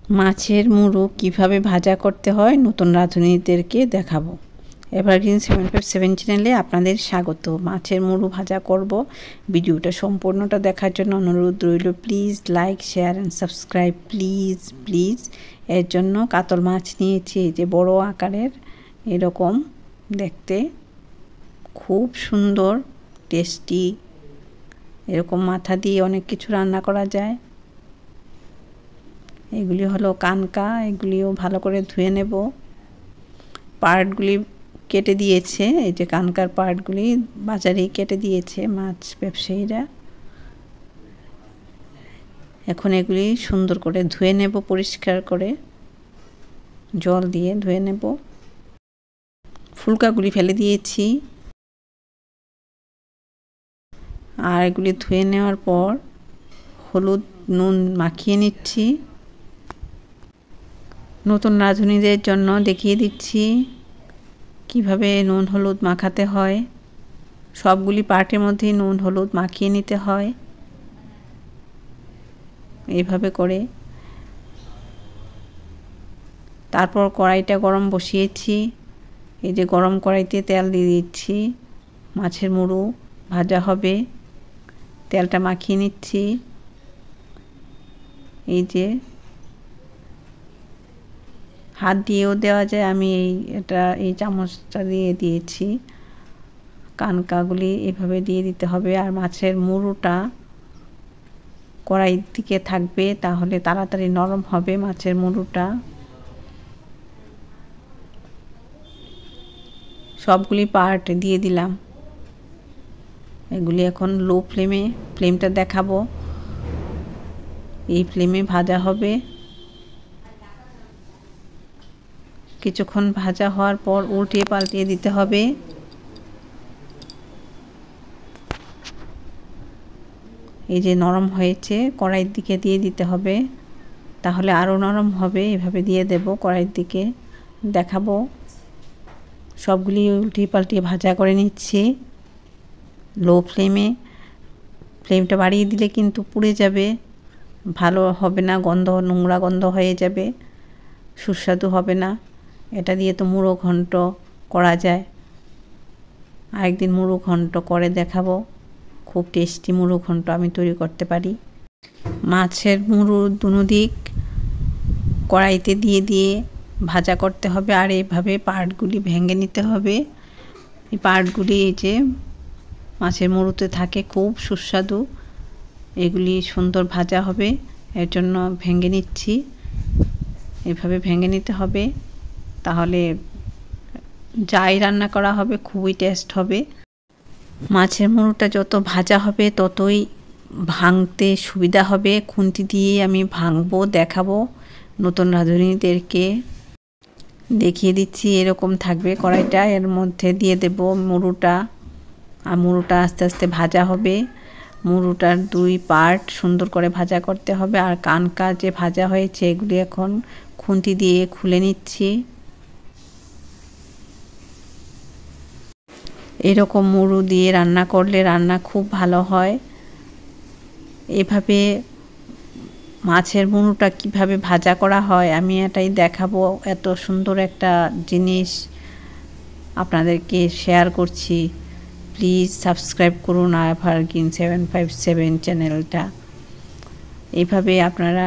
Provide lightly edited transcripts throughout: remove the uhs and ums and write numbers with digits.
মাছের মুড়ো কিভাবে ভাজা করতে হয় নতুন রাঁধুনিদেরকে দেখাবো। এভারগ্রিন 757 চ্যানেলে আপনাদের স্বাগত। মাছের মুড়ো ভাজা করব। ভিডিওটা সম্পূর্ণটা দেখার জন্য অনুরোধ রইল। Please like, share and subscribe please. এর জন্য কাতল মাছ নিয়েছি, এই যে বড় আকারের, এরকম দেখতে খুব সুন্দর টেস্টি। এরকম মাথা দিয়ে অনেক কিছু রান্না করা যায়। এগুলি হলো কানকা, এগুলিও ভালো করে ধুয়ে নেব। পার্টগুলি কেটে দিয়েছে, এই যে কানকার পার্টগুলি বাজারেই কেটে দিয়েছে মাছ ব্যবসায়ীরা। এখন এগুলি সুন্দর করে ধুয়ে নেব, পরিষ্কার করে জল দিয়ে ধুয়ে নেব। ফুলকাগুলি ফেলে দিয়েছি। আর এগুলি ধুয়ে নেওয়ার পর হলুদ নুন মাখিয়ে নিচ্ছি। নতুন রাঁধুনিদের জন্য দেখিয়ে দিচ্ছি কিভাবে নুন হলুদ মাখাতে হয়। সবগুলি পার্টের মধ্যেই নুন হলুদ মাখিয়ে নিতে হয় এইভাবে করে। তারপর কড়াইটা গরম বসিয়েছি, এই যে গরম কড়াইতে তেল দিয়ে দিচ্ছি। মাছের মুড়ো ভাজা হবে, তেলটা মাখিয়ে নিচ্ছি। এই যে হাত দিয়েও দেওয়া যায়, আমি এই চামচটা দিয়ে দিয়েছি। কানকাগুলি এভাবে দিয়ে দিতে হবে। আর মাছের মুড়োটা কড়াইয়ের দিকে থাকবে, তাহলে তাড়াতাড়ি নরম হবে মাছের মুড়োটা। সবগুলি পার্ট দিয়ে দিলাম। এগুলি এখন লো ফ্লেমটা দেখাবো। এই ফ্লেমে ভাজা হবে। কিছুক্ষণ ভাজা হওয়ার পর উল্টিয়ে পাল্টিয়ে দিতে হবে। এই যে নরম হয়েছে, কড়াইয়ের দিকে দিয়ে দিতে হবে, তাহলে আরও নরম হবে। এভাবে দিয়ে দেব, কড়াইয়ের দিকে দেখাবো। সবগুলি উল্টিয়ে পাল্টিয়ে ভাজা করে নিচ্ছি লো ফ্লেমে। ফ্লেমটা বাড়িয়ে দিলে কিন্তু পুড়ে যাবে, ভালো হবে না, নোংরা গন্ধ হয়ে যাবে, সুস্বাদু হবে না। এটা দিয়ে তো মুড়ো ঘন্ট করা যায়। আরেকদিন মুড়ো ঘন্ট করে দেখাবো। খুব টেস্টি মুড়ো ঘন্ট আমি তৈরি করতে পারি। মাছের মুড়ো দুদিক কড়াইতে দিয়ে ভাজা করতে হবে। আর এইভাবে পার্টগুলি ভেঙে নিতে হবে। এই পার্টগুলি এই যে মাছের মুড়োতে থাকে, খুব সুস্বাদু। এগুলি সুন্দর ভাজা হবে, এর জন্য ভেঙে নিচ্ছি। এভাবে ভেঙে নিতে হবে, তাহলে যাই রান্না করা হবে খুবই টেস্ট হবে। মাছের মুড়োটা যত ভাজা হবে ততই ভাঙতে সুবিধা হবে। খুন্তি দিয়ে আমি ভাঙবো, দেখাবো নতুন রাঁধুনিদেরকে দেখিয়ে দিচ্ছি। এরকম থাকবে কড়াইটা, এর মধ্যে দিয়ে দেব মুড়োটা। আর মুড়োটা আস্তে আস্তে ভাজা হবে। মুড়োটার দুই পার্ট সুন্দর করে ভাজা করতে হবে। আর কানকা যে ভাজা হয়েছে এগুলি এখন খুন্তি দিয়ে খুলে নিচ্ছি। এরকম মুড়ো দিয়ে রান্না করলে রান্না খুব ভালো হয়। এভাবে মাছের মুড়োটা কিভাবে ভাজা করা হয় আমি এটাই দেখাবো। এত সুন্দর একটা জিনিস আপনাদেরকে শেয়ার করছি। প্লিজ সাবস্ক্রাইব করুন এভারগ্রিন 757 চ্যানেলটা। এইভাবে আপনারা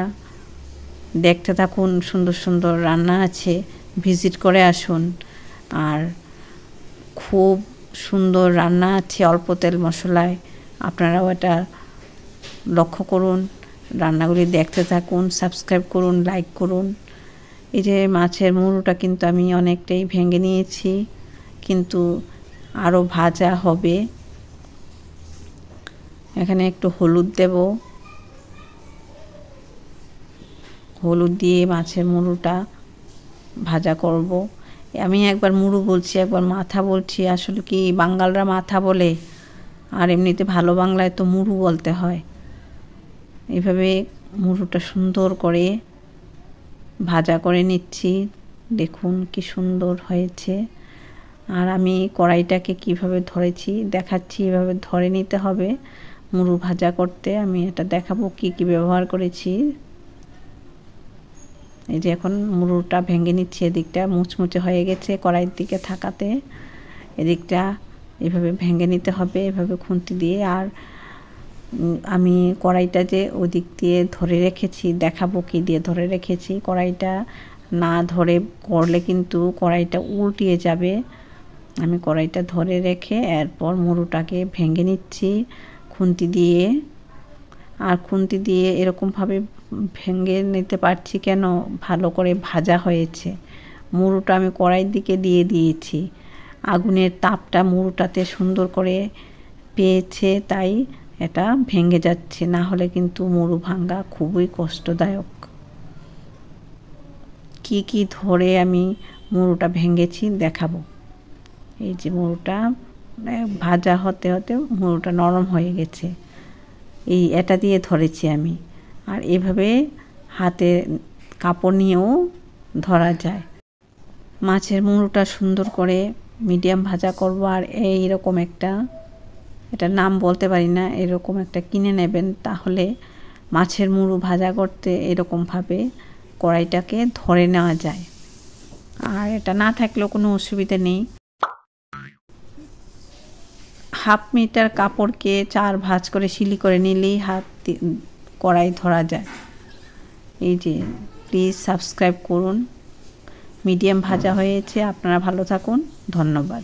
দেখতে থাকুন, সুন্দর সুন্দর রান্না আছে, ভিজিট করে আসুন। আর খুব সুন্দর রান্না আছে অল্প তেল মশলায়, আপনারাও এটা লক্ষ্য করুন। রান্নাগুলি দেখতে থাকুন, সাবস্ক্রাইব করুন, লাইক করুন। এই যে মাছের মুড়োটা কিন্তু আমি অনেকটাই ভেঙে নিয়েছি, কিন্তু আরও ভাজা হবে। এখানে একটু হলুদ দেব, হলুদ দিয়ে মাছের মুড়োটা ভাজা করব। আমি একবার মুড়ো বলছি, একবার মাথা বলছি। আসলে কি বাঙালরা মাথা বলে, আর এমনিতে ভালো বাংলায় তো মুড়ো বলতে হয়। এইভাবে মুড়োটা সুন্দর করে ভাজা করে নিচ্ছি। দেখুন কি সুন্দর হয়েছে। আর আমি কড়াইটাকে কিভাবে ধরেছি দেখাচ্ছি। এভাবে ধরে নিতে হবে মুড়ো ভাজা করতে। আমি এটা দেখাবো কি কি ব্যবহার করেছি। এই যে এখন মুড়োটা ভেঙে নিচ্ছি, এদিকটা মুচমুচে হয়ে গেছে কড়াইয়ের দিকে থাকাতে। এদিকটা এভাবে ভেঙে নিতে হবে এভাবে খুন্তি দিয়ে। আর আমি কড়াইটা যে ওদিক দিয়ে ধরে রেখেছি, দেখাবো কি দিয়ে ধরে রেখেছি। কড়াইটা না ধরে করলে কিন্তু কড়াইটা উল্টিয়ে যাবে। আমি কড়াইটা ধরে রেখে এরপর মুড়োটাকে ভেঙে নিচ্ছি খুন্তি দিয়ে। আর খুন্তি দিয়ে এরকমভাবে ভেঙে নিতে পারছি কেন, ভালো করে ভাজা হয়েছে। মুড়োটা আমি কড়াইয়ের দিকে দিয়ে দিয়েছি, আগুনের তাপটা মুড়োটাতে সুন্দর করে পেয়েছে, তাই এটা ভেঙে যাচ্ছে। না হলে কিন্তু মুড়ো ভাঙা খুবই কষ্টদায়ক। কি কি ধরে আমি মুড়োটা ভেঙেছি দেখাবো। এই যে মুড়োটা ভাজা হতে হতে মুড়োটা নরম হয়ে গেছে, এটা দিয়ে ধরেছি আমি। আর এভাবে হাতে কাপড় নিয়েও ধরা যায়। মাছের মুড়োটা সুন্দর করে মিডিয়াম ভাজা করব। আর এইরকম একটা, এটা নাম বলতে পারি না, এরকম একটা কিনে নেবেন, তাহলে মাছের মুড়ো ভাজা করতে এরকমভাবে কড়াইটাকে ধরে নেওয়া যায়। আর এটা না থাকলেও কোনো অসুবিধা নেই। 1/2 মিটার কাপড়কে 4 ভাঁজ করে সিলি করে নিলেই কড়াই ধরা যায়। এই যে প্লিজ সাবস্ক্রাইব করুন। মিডিয়াম ভাজা হয়েছে। আপনারা ভালো থাকুন, ধন্যবাদ।